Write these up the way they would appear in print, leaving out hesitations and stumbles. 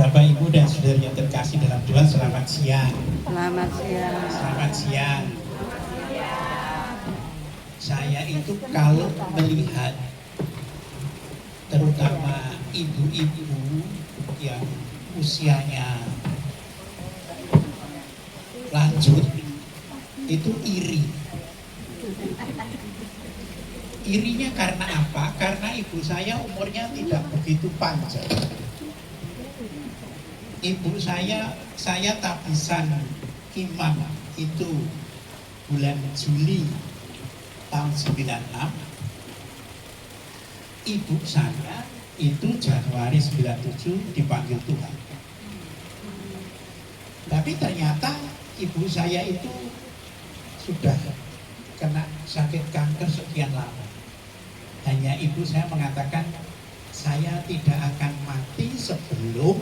Bapak, Ibu, dan saudari yang terkasih dalam Tuhan, selamat siang. Selamat siang. Selamat siang. Saya itu kalau melihat terutama ibu-ibu yang usianya lanjut, itu iri. Irinya karena apa? Karena ibu saya umurnya tidak begitu panjang. Ibu saya tabisan imam itu bulan Juli tahun 96. Ibu saya itu Januari 97 dipanggil Tuhan. Tapi ternyata ibu saya itu sudah kena sakit kanker sekian lama. Hanya ibu saya mengatakan, saya tidak akan mati sebelum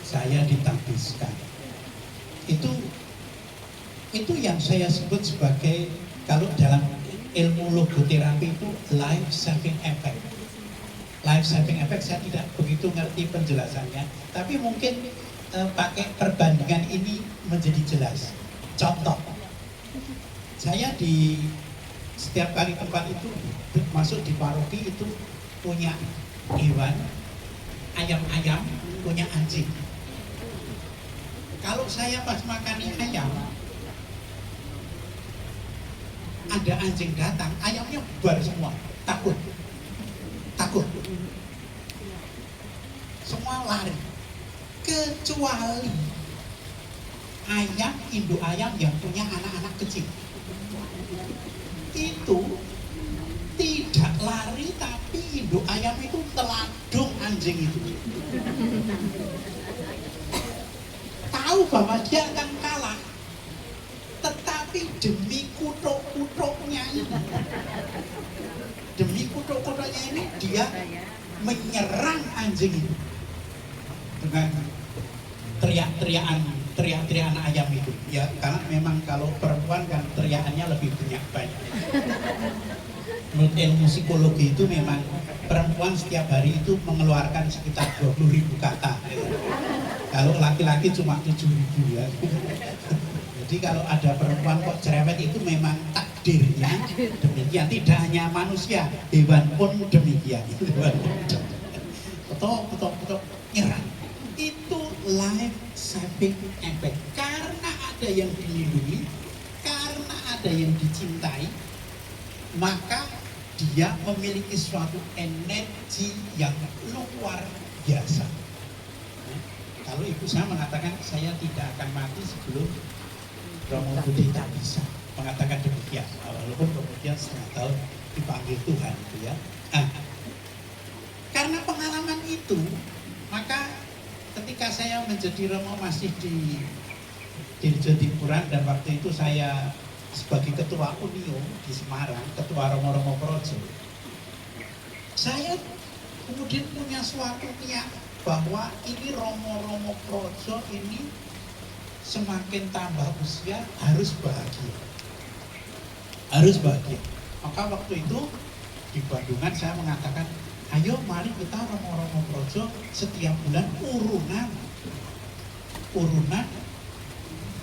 saya ditabiskan. Itu yang saya sebut sebagai, kalau dalam ilmu logoterapi itu life saving effect. Life saving effect saya tidak begitu ngerti penjelasannya, tapi mungkin pakai perbandingan ini menjadi jelas. Contoh, saya di setiap kali tempat itu masuk di paroki itu punya hewan, ayam-ayam, punya anjing. Kalau saya pas makan ayam, ada anjing datang, ayamnya bubar semua, takut, semua lari, kecuali ayam, induk ayam yang punya anak-anak kecil. Itu tidak lari, tapi induk ayam itu teladung anjing itu. Tahu bahwa dia akan kalah, tetapi demi kutuk-kutuknya ini, dia menyerang anjing itu dengan teriak-teriakan ayam itu. Ya, karena memang kalau perempuan kan teriakannya lebih banyak. Menurut ilmu psikologi itu memang perempuan setiap hari itu mengeluarkan sekitar 20.000 kata. Kalau laki-laki cuma 7.000 ya. Jadi kalau ada perempuan kok cerewet itu memang takdirnya demikian. Tidak hanya manusia, hewan pun demikian. Betul, nyerang. Itu life saving effect. Karena ada yang dilindungi, karena ada yang dicintai, maka dia memiliki suatu energi yang luar biasa. Kalau ibu saya mengatakan, saya tidak akan mati sebelum Romo Budi tak bisa, mengatakan demikian. Walaupun kemudian setengah tahun dipanggil Tuhan, gitu ya. Nah, karena pengalaman itu, maka ketika saya menjadi Romo masih di Dirjo Tiburan, dan waktu itu saya sebagai ketua Unio di Semarang, ketua Romo-Romo Projo, saya kemudian punya suatu niat bahwa ini Romo-Romo Projo ini semakin tambah usia harus bahagia. Maka waktu itu di Bandungan saya mengatakan, ayo mari kita Romo-Romo Projo setiap bulan urunan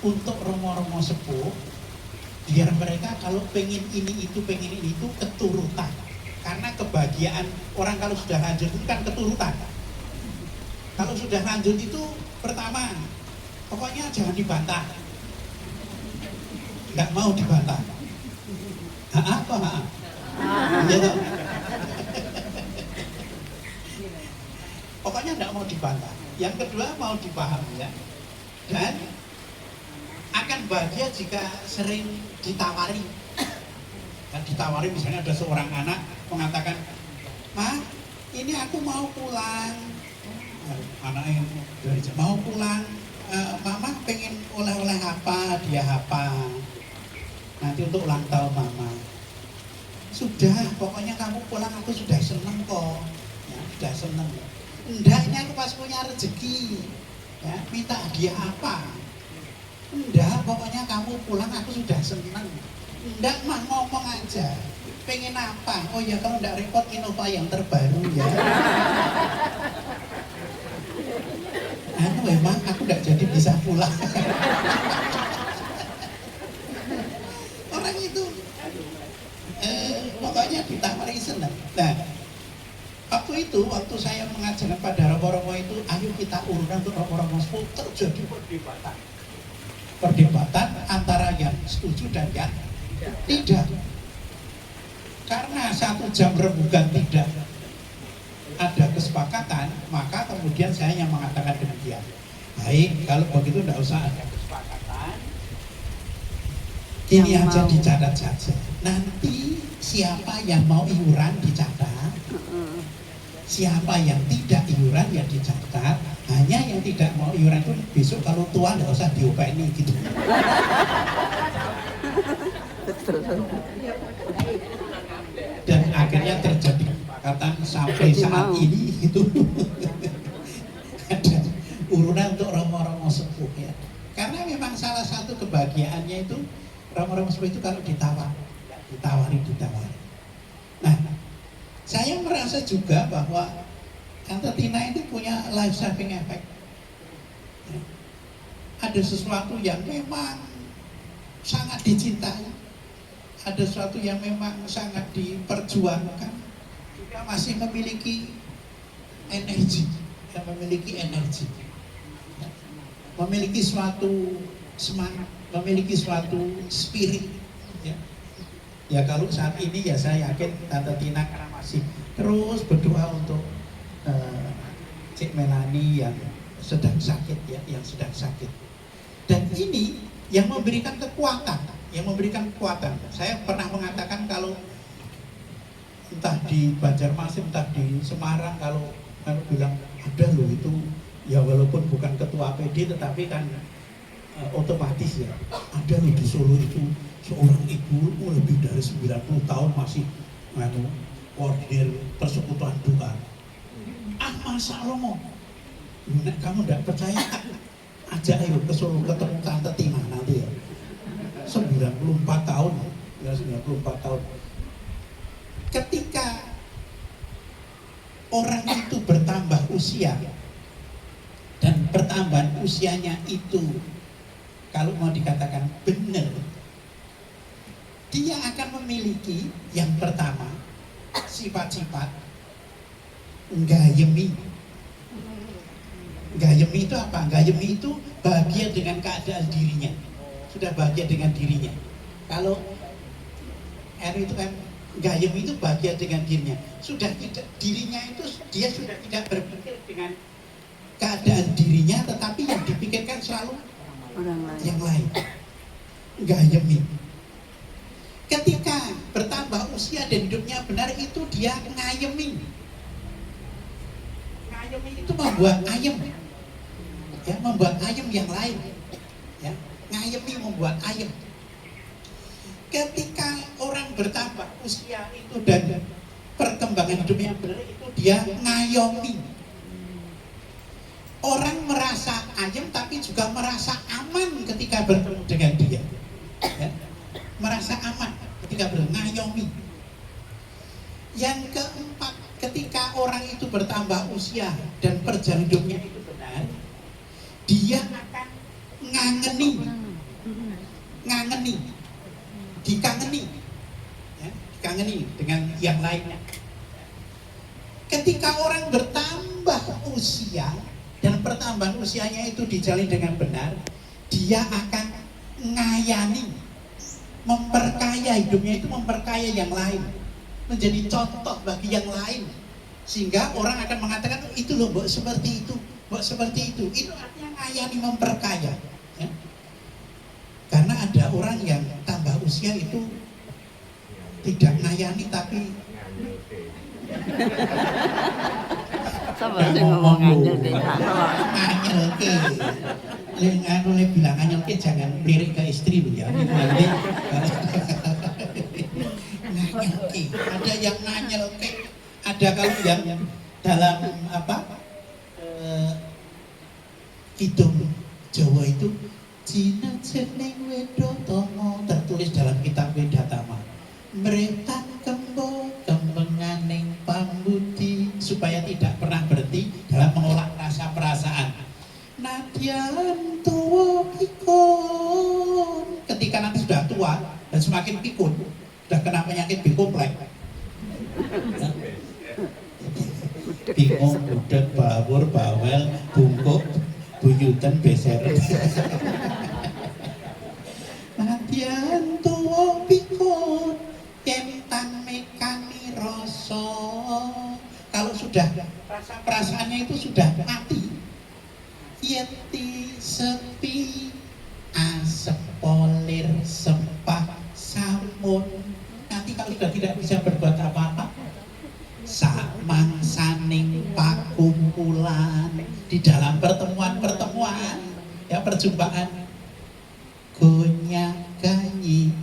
untuk Romo-Romo sepuh, biar mereka kalau pengen ini itu keturutan. Karena kebahagiaan orang kalau sudah lanjut itu kan keturutan. Kalau sudah lanjut itu pertama, pokoknya jangan dibantah. Nggak mau dibantah. Ya, pokoknya nggak mau dibantah. Yang kedua mau dipahami ya. Dan akan bahagia jika sering ditawari. Dan ditawari misalnya ada seorang anak mengatakan, "Ma, ini aku mau pulang." Anak yang dari mau pulang, Mama pengen oleh-oleh apa, dia apa. Nanti untuk ulang tahun Mama. Sudah, pokoknya kamu pulang aku sudah seneng kok. Ya, sudah seneng. Enggak, ini aku pas punya rezeki. Ya, minta hadiah apa? Enggak, pokoknya kamu pulang aku sudah seneng. Enggak mah, ngomong aja. Pengen apa? Oh ya, kalau enggak repot Innova yang terbaru ya. memang aku nggak jadi bisa pulang. Orang itu pokoknya ditawari senang. Nah, waktu saya mengajarkan pada romo-romo itu, ayo kita urunan untuk romo-romo sepuh, terjadi perdebatan antara yang setuju dan yang tidak. Karena 1 jam rembukan tidak ada kesepakatan, maka kemudian saya yang mengatakan demikian. Baik, kalau begitu tidak usah ada kesepakatan, ini aja dicatat saja. Nanti siapa yang mau iuran dicatat, siapa yang tidak iuran ya dicatat. Hanya yang tidak mau iuran itu besok kalau tua nggak usah diopeni gitu. Dan akhirnya terjadi kesepakatan sampai saat ini itu ada urunan untuk romo-romo sepuh ya. Karena memang salah satu kebahagiaannya itu romo-romo sepuh itu kalau ditawari. Nah, saya merasa juga bahwa Tante Tina itu punya life saving effect. Ya. Ada sesuatu yang memang sangat dicintai, ada sesuatu yang memang sangat diperjuangkan, juga masih memiliki energi, memiliki suatu semangat, memiliki suatu spirit. Ya kalau saat ini ya saya yakin Tante Tina karena masih terus berdoa untuk Cik Melani yang sedang sakit ya, Dan ini yang memberikan kekuatan, Saya pernah mengatakan kalau entah di Banjarmasin, entah di Semarang, kalau bilang ada loh itu, ya walaupun bukan ketua PD tetapi kan otomatis ya, ada loh di Solo itu seorang ibu lebih dari 90 tahun masih koordinir persekutuan doa. Masa Romo, kamu tidak percaya? Ajak ayo ke Solo ketemu Tante Tina nanti ya. 94 tahun. Ketika orang itu bertambah usia dan pertambahan usianya itu kalau mau dikatakan benar, dia akan memiliki yang pertama sifat-sifat Gayemi itu apa? Gayemi itu bahagia dengan keadaan dirinya. Sudah bahagia dengan dirinya. Kalau itu kan Gayemi itu bahagia dengan dirinya. Sudah tidak, dirinya itu dia sudah tidak berpikir dengan keadaan dirinya, tetapi yang dipikirkan selalu orang lain. Yang lain. Gayemi. Ketika bertambah usia dan hidupnya benar itu dia ngayemi. Itu membuat ayem, ya, membuat ayem yang lain, ya, ngayemi membuat ayem. Ketika orang bertambah usia itu dan perkembangan hidupnya benar itu dia ngayomi. Orang merasa ayem tapi juga merasa aman ketika bertemu dengan dia, ya, merasa aman ketika ngayomi. Yang keempat, ketika orang itu bertambah usia dan perjalanan hidupnya itu benar, dia akan dikangeni, ya, dikangeni dengan yang lainnya. Ketika orang bertambah usia dan pertambahan usianya itu dijalin dengan benar, dia akan ngayani, memperkaya hidupnya itu, memperkaya yang lain, menjadi contoh bagi yang lain, sehingga orang akan mengatakan itu loh mbok seperti itu, itu artinya ngayani, memperkaya, ya. Karena ada orang yang tambah usia itu tidak ngayani tapi Sabar sing ngomong nganyel ke. Nganyel ke. Le bilang nganyel ke jangan lirik ke istri loh ya. Nanti nganyel ke. Ada yang nganyel ke. Ada kalau yang dalam kidung Jawa itu Cina jeneng Wedotomo, tertulis dalam kitab Wedatama. Meretan kembo kembenganing pambudi, supaya tidak pernah berhenti dalam mengolah rasa perasaan. Nadyan tua pikun. Ketika nanti sudah tua dan semakin pikun, sudah kena penyakit bikomplek, ya. Bingung, budak, bawur, bawel, bungkuk, buyutan, beser. Nadyan tua pikun, kentang mekani rasa. Kalau sudah perasaannya itu sudah mati, yeti sepi asep polir sepah samun. Nanti kalau sudah tidak bisa berbuat apa-apa, samang saning pakumpulan di dalam pertemuan ya, perjumpaan gonya ganyi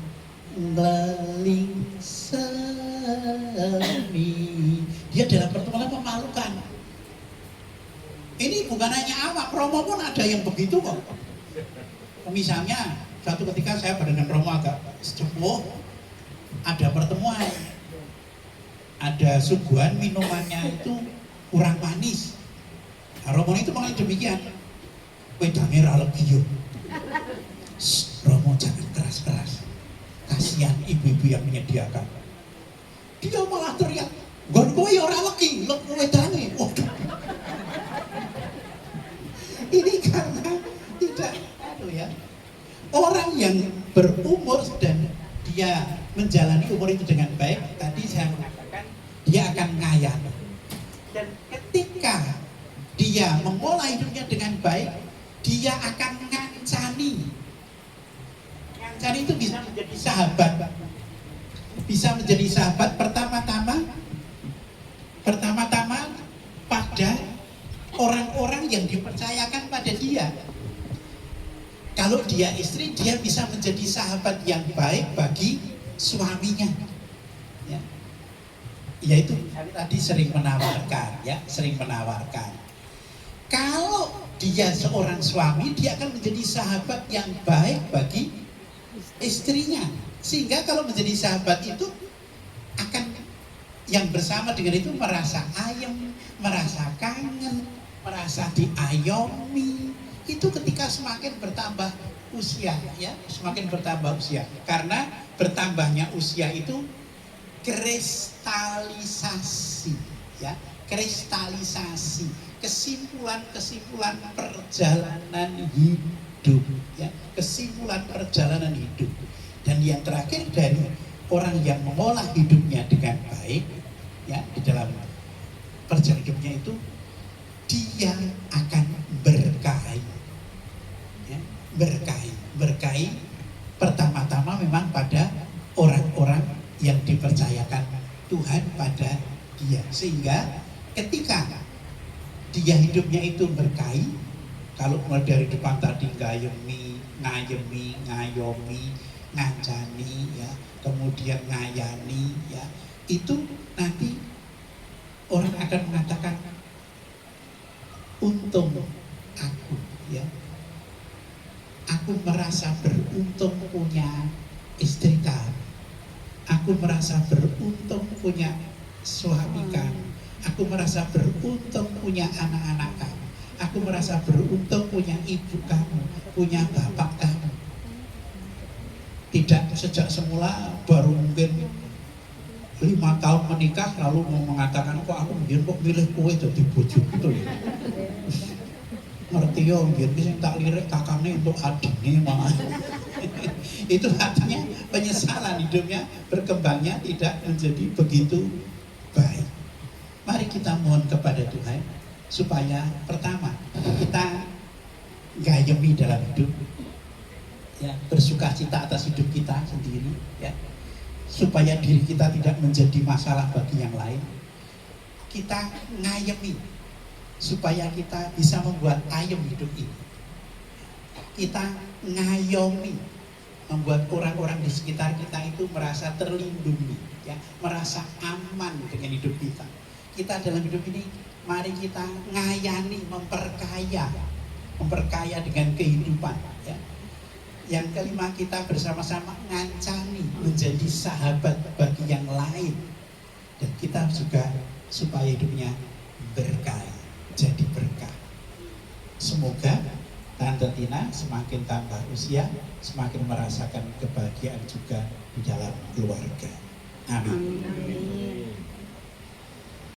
ngleling semi. Dia dalam pertemuan memalukan. Ini bukan hanya awak, Romo pun ada yang begitu kok. Misalnya, suatu ketika saya dengan Romo agak sepuh, ada pertemuan, ada suguhan minumannya itu kurang manis. Nah, Romo itu mengalami demikian. Wedange ra legi yo. Romo jangan keras-keras. Kasihan ibu-ibu yang menyediakan. Dia malah teriak, "Nggon kowe ya ora legi, lek wedange." Waduh. Ini karena tidak ya. Orang yang berumur dan dia menjalani umur itu dengan baik, tadi saya mengatakan dia akan ngayat. Dan ketika dia mengolah hidupnya dengan baik, dia akan ngancani. Ngancani itu bisa menjadi sahabat. Bisa menjadi sahabat pertama-tama pada orang-orang yang dipercayakan pada dia. Kalau dia istri, dia bisa menjadi sahabat yang baik bagi suaminya. Ya. Yaitu tadi sering menawarkan, ya, sering menawarkan. Kalau dia seorang suami, dia akan menjadi sahabat yang baik bagi istrinya. Sehingga kalau menjadi sahabat itu akan yang bersama dengan itu merasa ayem, merasa kangen, merasa diayomi. Itu ketika semakin bertambah usia, ya, semakin bertambah usia. Karena bertambahnya usia itu kristalisasi, ya, kristalisasi, kesimpulan perjalanan hidup, ya, kesimpulan perjalanan hidup. Dan yang terakhir dari orang yang mengolah hidupnya dengan baik, ya, di dalam perjalanan hidupnya itu dia akan berkahi, ya, berkahi pertama-tama memang pada orang-orang yang dipercayakan Tuhan pada dia, sehingga ketika dia hidupnya itu berkahi, kalau mulai dari depan tadi ngayemi, ngayomi, ngancani, ya, kemudian ngayani, ya, itu nanti orang akan mengatakan, untung aku, ya, aku merasa beruntung punya istri kamu, aku merasa beruntung punya suami kamu, aku merasa beruntung punya anak-anak kamu, aku merasa beruntung punya ibu kamu, punya bapak kamu. Tidak sejak semula baru mungkin 5 tahun menikah lalu mau mengatakan, kok aku kok milih kowe jadi bojo gitu ya. Ngerti yo biar bisa tak lirik kakaknya untuk adiknya malah. Itu artinya penyesalan hidupnya, berkembangnya tidak menjadi begitu baik. Mari kita mohon kepada Tuhan supaya pertama kita gayemi dalam hidup, ya, bersuka cita atas hidup kita sendiri, ya, supaya diri kita tidak menjadi masalah bagi yang lain. Kita ngayemi supaya kita bisa membuat ayem hidup ini. Kita ngayomi, membuat orang-orang di sekitar kita itu merasa terlindungi, ya, merasa aman dengan hidup kita. Kita dalam hidup ini, mari kita ngayani, memperkaya dengan kehidupan, ya. Yang kelima, kita bersama-sama ngancani, menjadi sahabat bagi yang lain. Dan kita juga supaya hidupnya berkah, jadi berkah. Semoga Tante Tina semakin tambah usia, semakin merasakan kebahagiaan juga di dalam keluarga. Amin.